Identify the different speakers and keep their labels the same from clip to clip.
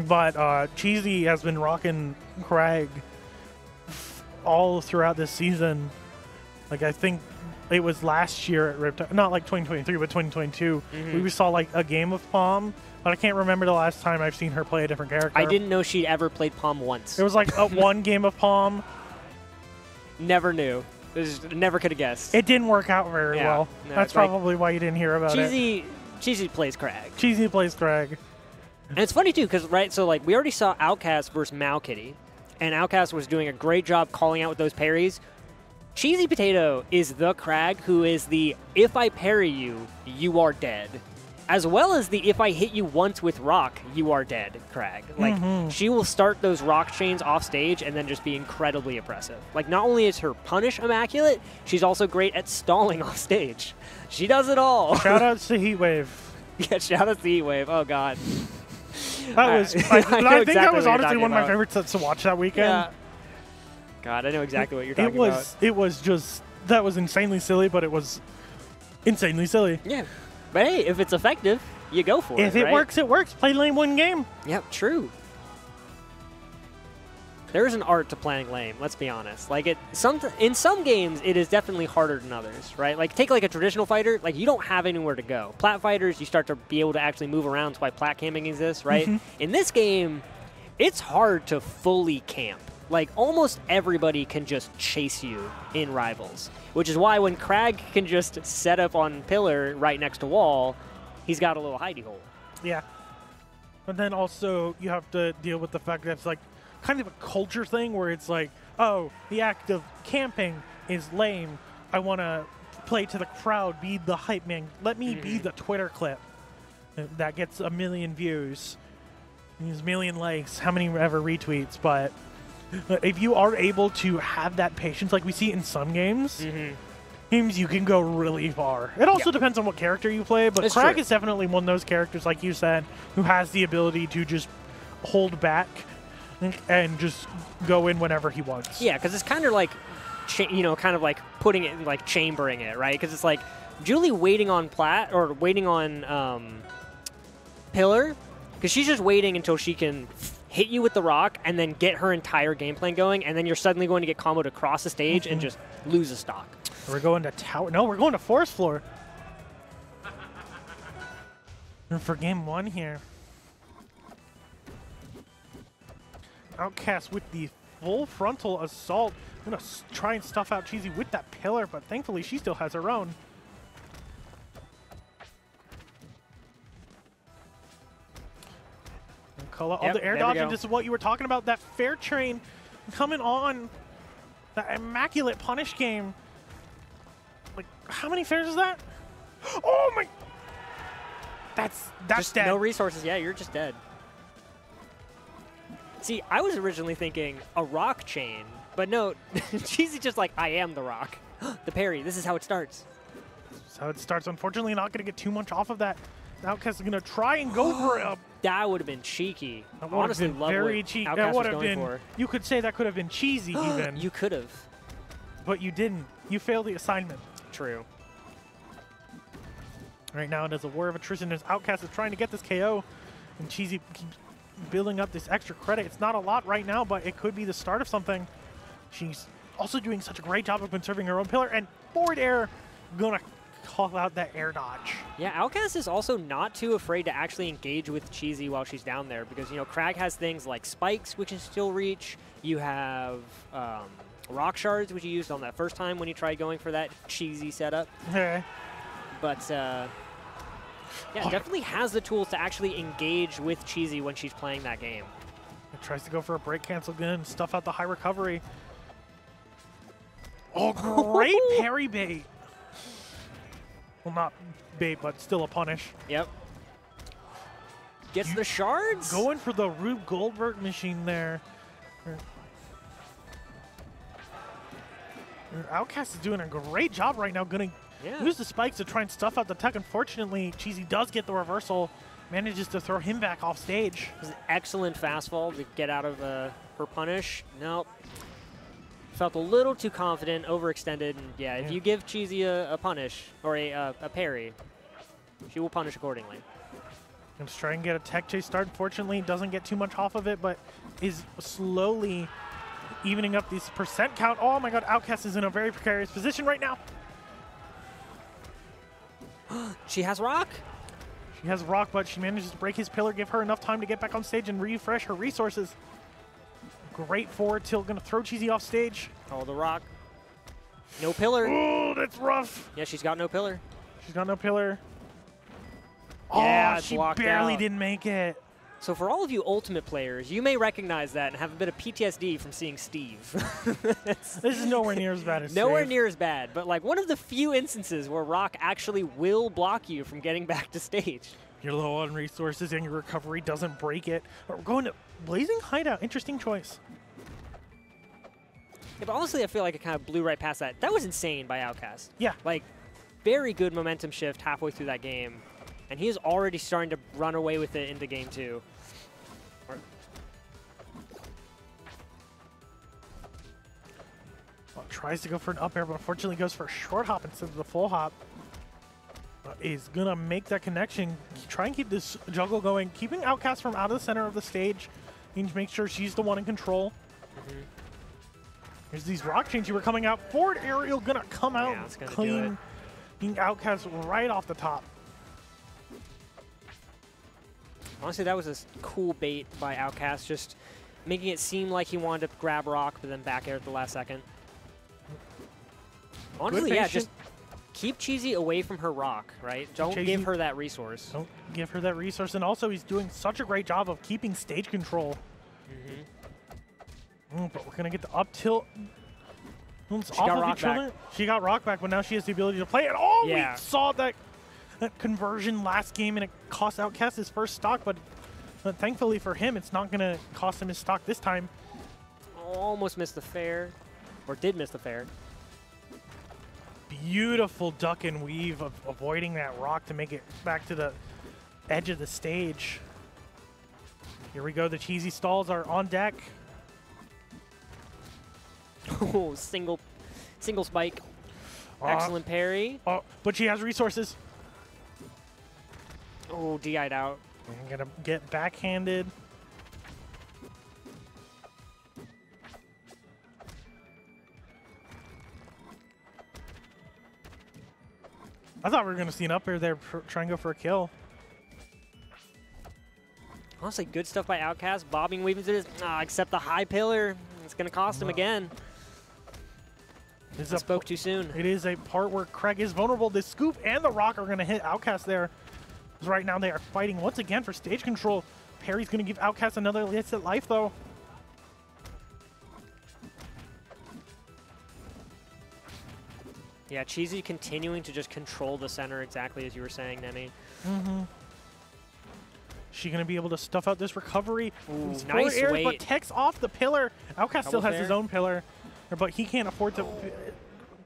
Speaker 1: But Cheesy has been rocking Crag all throughout this season. Like, I think it was last year at Riptide, not like 2023, but 2022. We saw like a game of Palm, but I can't remember the last time I've seen her play a different character.
Speaker 2: I didn't know she'd ever played Palm once.
Speaker 1: It was like one game of Palm.
Speaker 2: Never knew. Never could have guessed.
Speaker 1: It didn't work out very well.
Speaker 2: No,
Speaker 1: That's probably why you didn't hear about
Speaker 2: it. Cheesy plays Crag.
Speaker 1: Cheesy plays Crag.
Speaker 2: And it's funny, too, because, right, so, like, we already saw Oneoutkast versus Malkitty, and Oneoutkast was doing a great job calling out with those parries. CheesyPotato is the Crag who is the, if I parry you, you are dead. As well as the, if I hit you once with rock, you are dead Crag. Like, she will start those rock chains off stage and then just be incredibly oppressive. Like, not only is her punish immaculate, she's also great at stalling off stage. She does it all.
Speaker 1: Shout out to Heatwave.
Speaker 2: Yeah, shout out to Heatwave. Oh, God.
Speaker 1: That was, I think that was honestly one of my favorite sets to watch that weekend.
Speaker 2: Yeah. God, I know exactly what you're talking about.
Speaker 1: It was just, that was insanely silly, but it was insanely silly.
Speaker 2: Yeah. But hey, if it's effective, you go for it,
Speaker 1: If it works, it works. Play lame, win game.
Speaker 2: Yep, true. There's an art to playing lame, let's be honest. Like, in some games, it is definitely harder than others, right? Like, take like a traditional fighter, like, you don't have anywhere to go. Plat fighters, you start to be able to actually move around, that's why plat camping exists, right? In this game, it's hard to fully camp. Like, almost everybody can just chase you in Rivals, which is why when Crag can just set up on pillar right next to wall, he's got a little hidey hole.
Speaker 1: Yeah. But then also, you have to deal with the fact that it's like, kind of a culture thing where it's like, oh, the act of camping is lame. I want to play to the crowd, be the hype man. Let me be the Twitter clip that gets 1 million views, these 1 million likes, how many ever retweets. But if you are able to have that patience, like we see in some games, you can go really far. It also depends on what character you play, but Crag is definitely one of those characters, like you said, who has the ability to just hold back and just go in whenever he wants.
Speaker 2: Yeah, because it's kind of like, kind of like putting it, like chambering it, right? Because it's like Julie waiting on Plat or waiting on Pillar, because she's just waiting until she can hit you with the rock and then get her entire game plan going, and then you're suddenly going to get comboed across the stage and just lose a stock.
Speaker 1: We're going to tower. No, we're going to forest floor. For game 1 here. Oneoutkast with the full frontal assault. I'm going to try and stuff out Cheesy with that pillar, but thankfully she still has her own. Call out all the air dodge, and this is what you were talking about, that fair train coming on. That immaculate punish game. Like, how many fairs is that? Oh my! That's
Speaker 2: just
Speaker 1: dead.
Speaker 2: No resources. Yeah, you're just dead. See, I was originally thinking a rock chain, but no, Cheesy just like, I am the rock. The parry, this is how it starts.
Speaker 1: That's how it starts. Unfortunately, not going to get too much off of that. Oneoutkast is going to try and go for it.
Speaker 2: That would have been cheeky.
Speaker 1: That would have been very cheeky. That would have been, you could say that could have been cheesy even.
Speaker 2: You could have.
Speaker 1: But you didn't. You failed the assignment.
Speaker 2: True.
Speaker 1: Right now, it is a war of attrition as Oneoutkast is trying to get this KO. And Cheesy keeps building up this extra credit. It's not a lot right now, but it could be the start of something. She's also doing such a great job of conserving her own pillar, and forward air gonna call out that air dodge.
Speaker 2: Yeah, Oneoutkast is also not too afraid to actually engage with Cheesy while she's down there, because, you know, Crag has things like spikes, which is still reach. You have rock shards, which you used on that first time when you tried going for that cheesy setup.
Speaker 1: Okay.
Speaker 2: But yeah, definitely has the tools to actually engage with Cheesy when she's playing that game.
Speaker 1: It tries to go for a break cancel gun, stuff out the high recovery. Oh, great parry bait. Well, not bait, but still a punish.
Speaker 2: Yep. Gets the shards.
Speaker 1: Going for the Rube Goldberg machine there. Oneoutkast is doing a great job right now. Going to use the spikes to try and stuff out the tech. Unfortunately, Cheesy does get the reversal. Manages to throw him back off stage.
Speaker 2: It was an excellent fastfall to get out of her punish. Nope. Felt a little too confident, overextended. And yeah, if you give Cheesy a punish or a parry, she will punish accordingly.
Speaker 1: Gonna try and get a tech chase start. Unfortunately, doesn't get too much off of it, but is slowly evening up this percent count. Oh my god, Oneoutkast is in a very precarious position right now.
Speaker 2: She has rock.
Speaker 1: She has rock, but she manages to break his pillar, give her enough time to get back on stage and refresh her resources. Great forward tilt, gonna throw Cheesy off stage.
Speaker 2: Oh, the rock. No pillar.
Speaker 1: Oh, that's rough.
Speaker 2: Yeah, she's got no pillar.
Speaker 1: She's got no pillar.
Speaker 2: Yeah,
Speaker 1: oh,
Speaker 2: it's
Speaker 1: she
Speaker 2: blocked
Speaker 1: barely
Speaker 2: out.
Speaker 1: didn't make it.
Speaker 2: So for all of you Ultimate players, you may recognize that and have a bit of PTSD from seeing Steve.
Speaker 1: This is nowhere near as bad as
Speaker 2: Nowhere
Speaker 1: Steve.
Speaker 2: near as bad, but like one of the few instances where rock actually will block you from getting back to stage.
Speaker 1: You're low on resources and your recovery doesn't break it. But we're going to Blazing Hideout. Interesting choice.
Speaker 2: Yeah, but honestly, I feel like it kind of blew right past that. That was insane by Oneoutkast.
Speaker 1: Yeah.
Speaker 2: Like, very good momentum shift halfway through that game. And he is already starting to run away with it into game 2.
Speaker 1: Well, tries to go for an up air, but unfortunately goes for a short hop instead of the full hop. Is going to make that connection. Try and keep this juggle going. Keeping Oneoutkast from out of the center of the stage. You need to make sure she's the one in control. Here's these rock chains. You were coming out. Forward aerial going to come out
Speaker 2: it's gonna
Speaker 1: clean. Being Oneoutkast right off the top.
Speaker 2: Honestly, that was a cool bait by Oneoutkast, just making it seem like he wanted to grab rock, but then back air at the last second. Honestly, yeah, just keep Cheesy away from her rock, right? Don't give her that resource.
Speaker 1: Don't give her that resource. And also, he's doing such a great job of keeping stage control. But we're going to get the up tilt.
Speaker 2: She got rock back.
Speaker 1: She got rock back, but now she has the ability to play it. Oh,
Speaker 2: yeah.
Speaker 1: We saw that conversion last game, and it cost Oneoutkast his first stock, but thankfully for him, it's not going to cost him his stock this time.
Speaker 2: Almost missed the fair, or did miss the fair.
Speaker 1: Beautiful duck and weave of avoiding that rock to make it back to the edge of the stage. Here we go. The Cheesy stalls are on deck.
Speaker 2: Oh, single spike. Excellent parry.
Speaker 1: But she has resources.
Speaker 2: Oh, DI'd out.
Speaker 1: I'm going to get backhanded. I thought we were going to see an up air there try and go for a kill.
Speaker 2: Honestly, good stuff by Oneoutkast. Bobbing, weaving through this. Except the high pillar. It's going to cost him again. I spoke too soon. It
Speaker 1: is a part where Craig is vulnerable. The scoop and the rock are going to hit Oneoutkast there. Right now they are fighting once again for stage control. Parry's going to give Oneoutkast another hit at life, though.
Speaker 2: Yeah, Cheesy continuing to just control the center exactly as you were saying, Nemi.
Speaker 1: She going to be able to stuff out this recovery.
Speaker 2: Ooh, nice weight.
Speaker 1: But techs off the pillar. Oneoutkast still has his own pillar, but he can't afford to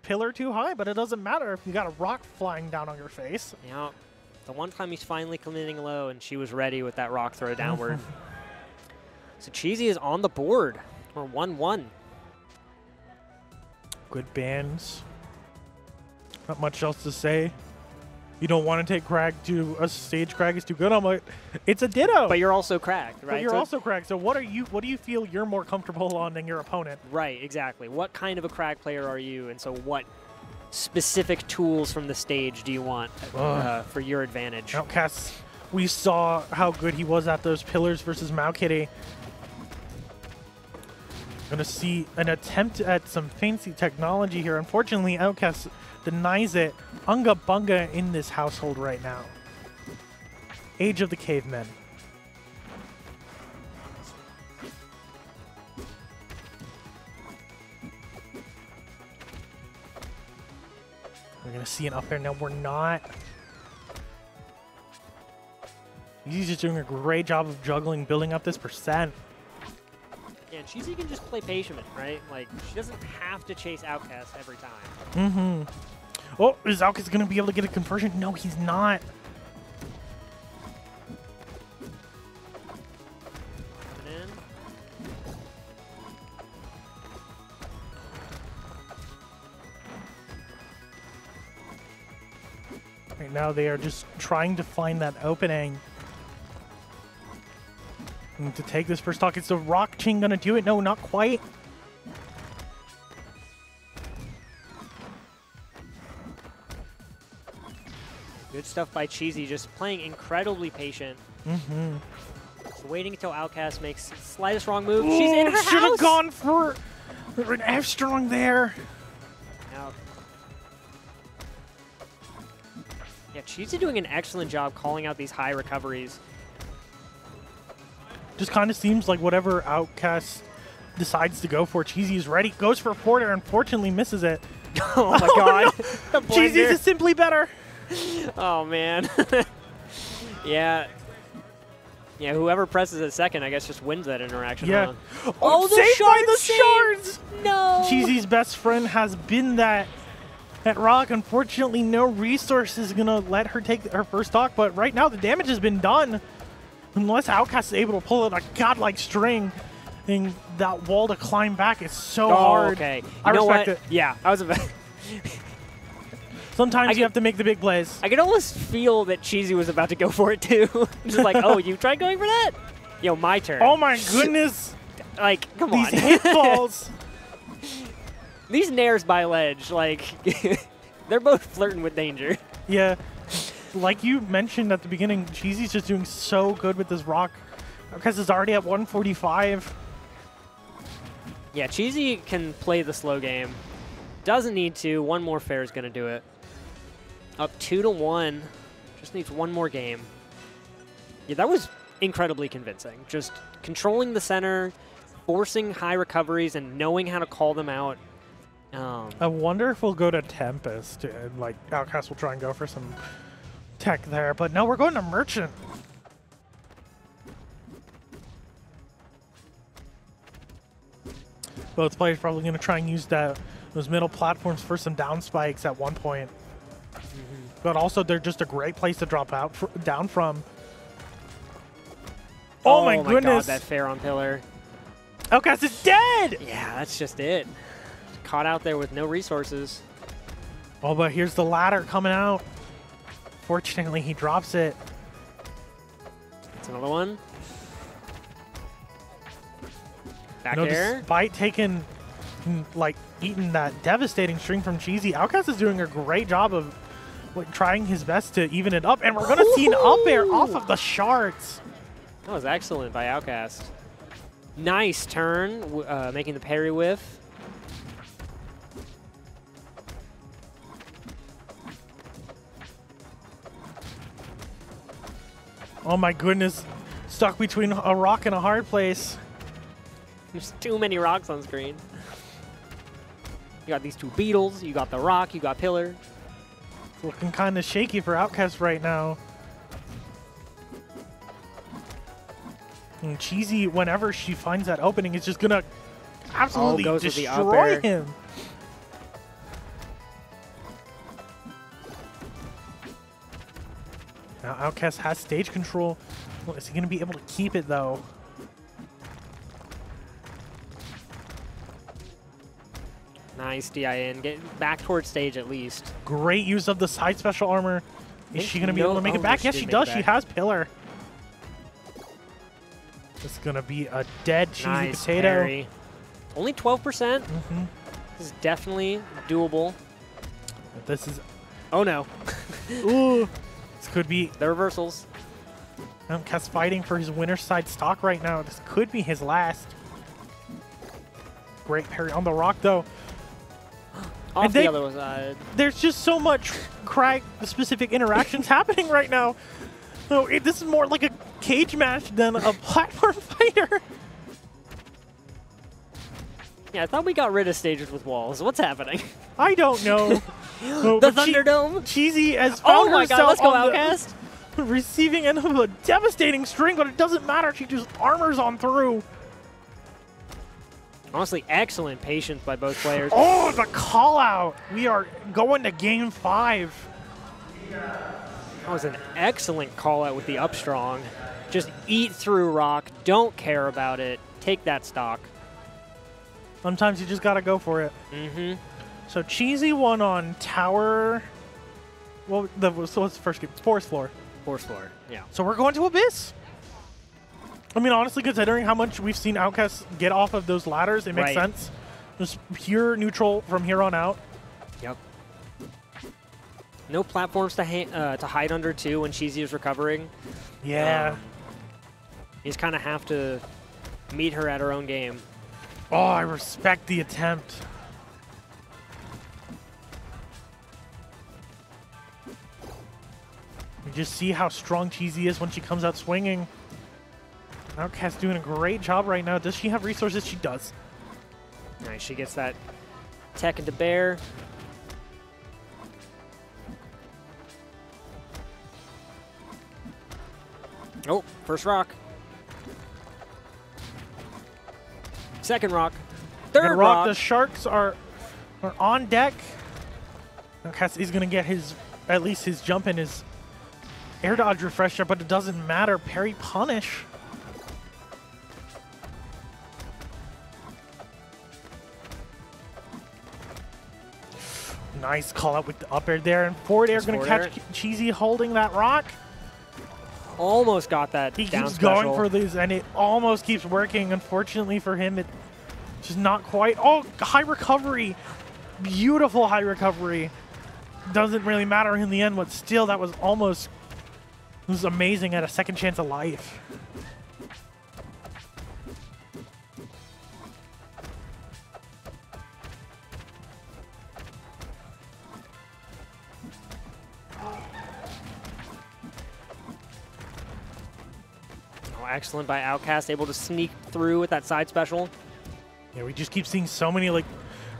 Speaker 1: pillar too high, but it doesn't matter if you got a rock flying down on your face.
Speaker 2: Yeah. The one time he's finally committing low, and she was ready with that rock throw downward. So Cheesy is on the board. We're 1-1.
Speaker 1: Good bands. Not much else to say. You don't want to take Crag to a stage. Crag is too good. I'm like, it's a ditto.
Speaker 2: But you're also cracked, right?
Speaker 1: But you're also cracked. So what do you feel you're more comfortable on than your opponent?
Speaker 2: Right, exactly. What kind of a crag player are you? And so what specific tools from the stage do you want for your advantage?
Speaker 1: Oneoutkast, we saw how good he was at those pillars versus Maokitty. Going to see an attempt at some fancy technology here. Unfortunately, Oneoutkast denies it. Unga bunga in this household right now. Age of the Cavemen. We're going to see an up air. No, we're not. He's just doing a great job of juggling, building up this percent.
Speaker 2: Yeah, and Cheesy can just play patient, right? Like, she doesn't have to chase Oneoutkast every time.
Speaker 1: Oh, is Oneoutkast going to be able to get a conversion? No, he's not.
Speaker 2: Coming in.
Speaker 1: Right now, they are just trying to find that opening. And to take this first stock, it's the Rock Chain gonna do it? No, not quite.
Speaker 2: Good stuff by Cheesy, just playing incredibly patient. Just waiting until Oneoutkast makes slightest wrong move. She's in her house!
Speaker 1: Should have gone for an F-strong there.
Speaker 2: Now, yeah, Cheesy doing an excellent job calling out these high recoveries.
Speaker 1: Just kind of seems like whatever Oneoutkast decides to go for, Cheesy is ready. Goes for Porter, unfortunately misses it.
Speaker 2: Oh my god.
Speaker 1: No. Cheesy's is simply better.
Speaker 2: Oh man. Yeah. Yeah, whoever presses it second, I guess, just wins that interaction.
Speaker 1: Yeah.
Speaker 2: Huh?
Speaker 1: Oh, saved by the shards!
Speaker 2: No!
Speaker 1: Cheesy's best friend has been that Rock. Unfortunately, no resource is going to let her take her first stock, but right now the damage has been done. Unless Oneoutkast is able to pull it a godlike string, and that wall to climb back is so hard.
Speaker 2: Okay.
Speaker 1: I respect it.
Speaker 2: Yeah, I was about
Speaker 1: Sometimes you have to make the big plays.
Speaker 2: I could almost feel that Cheesy was about to go for it too. Just like, oh, you tried going for that? Yo, my turn.
Speaker 1: Oh my goodness.
Speaker 2: Like, come
Speaker 1: These
Speaker 2: on.
Speaker 1: hitballs.
Speaker 2: These nairs by ledge, like, they're both flirting with danger.
Speaker 1: Yeah. Like you mentioned at the beginning, Cheesy's just doing so good with this Rock because it's already at 145.
Speaker 2: Yeah, Cheesy can play the slow game. Doesn't need to. One more fair is going to do it. Up 2-1. Just needs one more game. Yeah, that was incredibly convincing. Just controlling the center, forcing high recoveries, and knowing how to call them out.
Speaker 1: I wonder if we'll go to Tempest, and like Oneoutkast will try and go for some tech there, but no, we're going to Merchant. Both players probably going to try and use those middle platforms for some down spikes at one point. But also, they're just a great place to drop out down from. Oh my goodness!
Speaker 2: God, that fair on pillar.
Speaker 1: Oneoutkast is dead!
Speaker 2: Yeah, that's just it. Caught out there with no resources.
Speaker 1: Oh, but here's the ladder coming out. Fortunately, he drops it.
Speaker 2: That's another one. Back
Speaker 1: No,
Speaker 2: air.
Speaker 1: despite taking, like, eating that devastating string from Cheesy, Oneoutkast is doing a great job of like, trying his best to even it up. And we're going to see an up air off of the shards.
Speaker 2: That was excellent by Oneoutkast. Nice turn, making the parry whiff.
Speaker 1: Oh my goodness. Stuck between a rock and a hard place.
Speaker 2: There's too many rocks on screen. You got these two beetles, you got the rock, you got pillar.
Speaker 1: It's looking kind of shaky for Oneoutkast right now. And Cheesy, whenever she finds that opening, is just going to absolutely destroy him. Now Oneoutkast has stage control. Well, is he going to be able to keep it, though?
Speaker 2: Nice DIN. Get back towards stage at least.
Speaker 1: Great use of the side special armor. Is she going to be able to make it back? Yes, she does. She has pillar. This is going to be a dead Cheesy Potato.
Speaker 2: Parry. Only 12%. This is definitely doable.
Speaker 1: But this is...
Speaker 2: Oh, no.
Speaker 1: Ooh. This could be...
Speaker 2: The reversals.
Speaker 1: Oneoutkast fighting for his winner's side stock right now. This could be his last. Great parry on the rock, though.
Speaker 2: Off the other side.
Speaker 1: There's just so much Crag-specific interactions happening right now. So this is more like a cage match than a platform fighter.
Speaker 2: Yeah, I thought we got rid of stages with walls. What's happening?
Speaker 1: I don't know.
Speaker 2: The Thunderdome?
Speaker 1: Cheesy has found herself
Speaker 2: let's go, Oneoutkast.
Speaker 1: Receiving end of a devastating string, but it doesn't matter. She just armors on through.
Speaker 2: Honestly, excellent patience by both players.
Speaker 1: Oh, the call out. We are going to game 5.
Speaker 2: That was an excellent call out with the up strong. Just eat through rock. Don't care about it. Take that stock.
Speaker 1: Sometimes you just got to go for it. So Cheesy won on tower. Well, so what's the first game? Forest floor.
Speaker 2: Forest floor, yeah.
Speaker 1: So we're going to Abyss. I mean, honestly, considering how much we've seen Oneoutkast get off of those ladders, it makes sense. Just pure neutral from here on out.
Speaker 2: Yep. No platforms to hide under, too, when Cheesy is recovering.
Speaker 1: Yeah.
Speaker 2: You just kind of have to meet her at her own game.
Speaker 1: Oh, I respect the attempt. You just see how strong Cheesy is when she comes out swinging. Oneoutkast doing a great job right now. Does she have resources? She does.
Speaker 2: Nice, she gets that tech into bear. Oh, first rock. Second rock. Third rock.
Speaker 1: The Sharks are on deck. Oneoutkast is going to get at least his jump and his air dodge refresher, but it doesn't matter. Parry punish. Nice call out with the up air there, and forward air going to catch Cheesy holding that rock.
Speaker 2: Almost got that.
Speaker 1: He keeps going for these, and it almost keeps working. Unfortunately for him, it's just not quite. Oh, high recovery. Beautiful high recovery. Doesn't really matter in the end, but still, that was almost, it was amazing at a second chance of life.
Speaker 2: Excellent by Oneoutkast, able to sneak through with that side special.
Speaker 1: Yeah, we just keep seeing so many like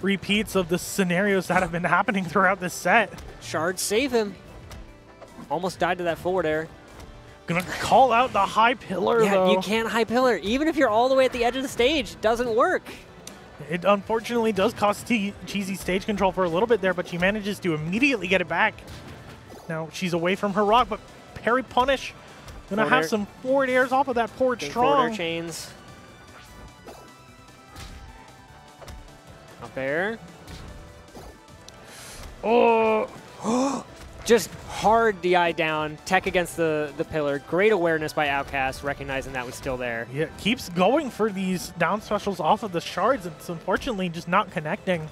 Speaker 1: repeats of the scenarios that have been happening throughout this set.
Speaker 2: Shards save him. Almost died to that forward air.
Speaker 1: Gonna call out the high pillar,
Speaker 2: yeah,
Speaker 1: though.
Speaker 2: You can't high pillar. Even if you're all the way at the edge of the stage, it doesn't work.
Speaker 1: It unfortunately does cost Cheesy stage control for a little bit there, but she manages to immediately get it back. Now she's away from her rock, but parry punish. Gonna have some forward airs off of that forward strong.
Speaker 2: Forward air chains. Up air.
Speaker 1: Oh!
Speaker 2: Just hard DI down. Tech against the pillar. Great awareness by Oneoutkast, recognizing that was still there.
Speaker 1: Yeah, keeps going for these down specials off of the shards. It's unfortunately just not connecting.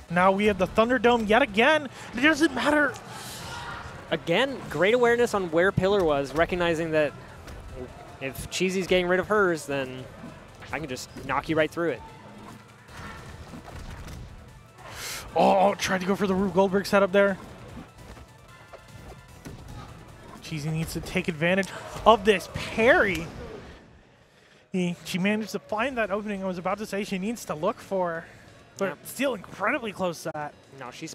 Speaker 1: Now we have the Thunderdome yet again. It doesn't matter.
Speaker 2: Again, great awareness on where pillar was, recognizing that if Cheesy's getting rid of hers, then I can just knock you right through it.
Speaker 1: Oh, tried to go for the Rube Goldberg setup there. Cheesy needs to take advantage of this parry. She managed to find that opening I was about to say she needs to look for, but still incredibly close to that.
Speaker 2: No, she's